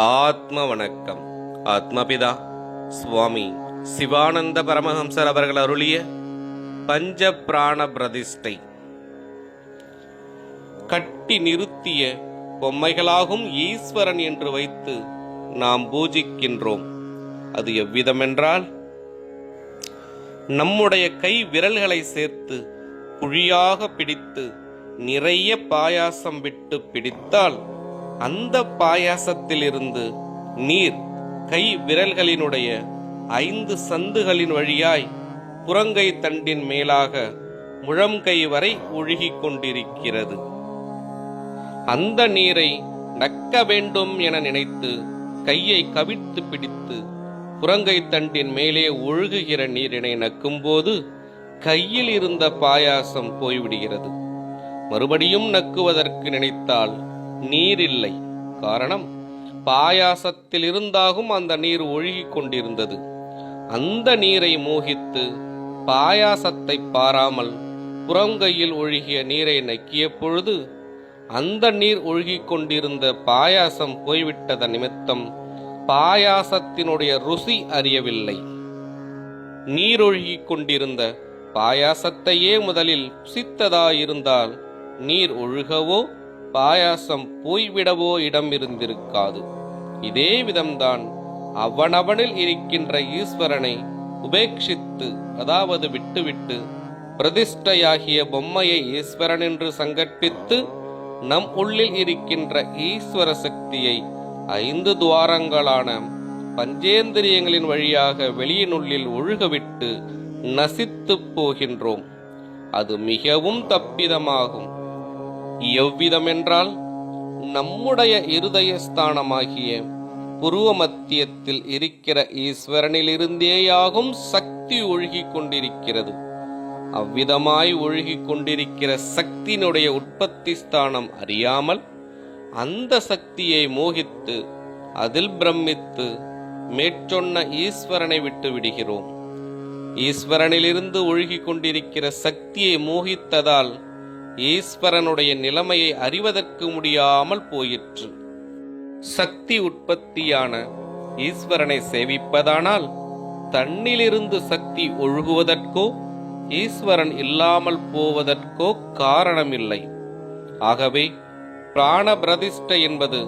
ஆத்ம வணக்கம். ஆத்மபிதா சுவாமி சிவானந்த பரமஹம்சர் அவர்கள் அருளிய பஞ்ச பிராண பிரதிஷ்டை. கட்டி நிறுத்திய பொம்மைகளாகும் ஈஸ்வரன் என்று வைத்து நாம் பூஜிக்கின்றோம். அது எவ்விதமென்றால், நம்முடைய கை விரல்களை சேர்த்து குழியாக பிடித்து நிறைய பாயாசம் விட்டு பிடித்தால் அந்த பாயாசத்திலிருந்து நீர் கை விரல்களினுடைய 5 சந்துகளின் வழியாய் புறங்கை தண்டின் மேலாக முழங்கை வரை ஒழுகிக் கொண்டிருக்கிறது. அந்த நீரை நக்க வேண்டும் என நினைத்து கையை கவிழ்த்து பிடித்து புறங்கை தண்டின் மேலே ஒழுகுகிற நீரினை நக்கும்போது கையில் இருந்த பாயாசம் போய்விடுகிறது. மறுபடியும் நக்குவதற்கு நினைத்தால் நீர் இல்லை. காரணம், பாயாசத்தில் இருந்தாகும் அந்த நீர் ஒழுகிக் கொண்டிருந்தது. அந்த நீரை மோகித்து பாயாசத்தை பாராமல் புறங்கையில் ஒழுகிய நீரை நக்கிய பொழுது அந்த நீர் ஒழுகிக் கொண்டிருந்த பாயாசம் போய்விட்டத நிமித்தம் பாயாசத்தினுடைய ருசி அறியவில்லை. நீரொழுகிக் கொண்டிருந்த பாயாசத்தையே முதலில் புசித்ததாயிருந்தால் நீர் ஒழுகவோ பாயாசம் போய்விடவோ இடம் இருந்திருக்காது. இதே விதம்தான் அவனவனில் இருக்கின்ற ஈஸ்வரனை உபேட்சித்து, அதாவது விட்டுவிட்டு, பிரதிஷ்டையாகிய பொம்மையை ஈஸ்வரன் என்று சங்கற்பித்து நம் உள்ளில் இருக்கின்ற ஈஸ்வர சக்தியை 5 துவாரங்களான பஞ்சேந்திரியங்களின் வழியாக வெளியினுள்ளில் ஒழுகவிட்டு நசித்து போகின்றோம். அது மிகவும் தப்பிதமாகும். எவ்விதமென்றால், நம்முடைய இருதயஸ்தானமாகிய புருவ மத்தியத்தில் இருக்கிற ஈஸ்வரனிலிருந்தேயாகும் சக்தி ஒழுகிக் கொண்டிருக்கிறது. அவ்விதமாய் ஒழுகிக் கொண்டிருக்கிற சக்தியினுடைய உற்பத்தி ஸ்தானம் அறியாமல் அந்த சக்தியை மோகித்து அதில் பிரமித்து மேற்சொன்ன ஈஸ்வரனை விட்டு விடுகிறோம். ஈஸ்வரனிலிருந்து ஒழுகிக் கொண்டிருக்கிற சக்தியை மோகித்ததால் ஈஸ்வரனுடைய நிலைமையை அறிவதற்கு முடியாமல் போயிற்று. சக்தி உற்பத்தியான ஈஸ்வரனை சேவிப்பதானால் தன்னிலிருந்து சக்தி ஒழுகுவதற்கோ ஈஸ்வரன் இல்லாமல் போவதற்கோ காரணமில்லை. ஆகவே பிராண பிரதிஷ்டை என்பது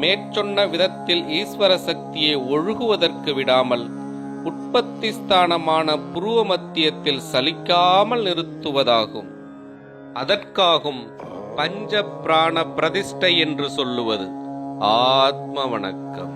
மேற்சொன்ன விதத்தில் ஈஸ்வர சக்தியை ஒழுகுவதற்கு விடாமல் உற்பத்தி ஸ்தானமான புருவ மத்தியத்தில் சலிக்காமல் நிறுத்துவதாகும். அதற்காகும் பஞ்ச பிராண பிரதிஷ்டை என்று சொல்லுவது. ஆத்ம வணக்கம்.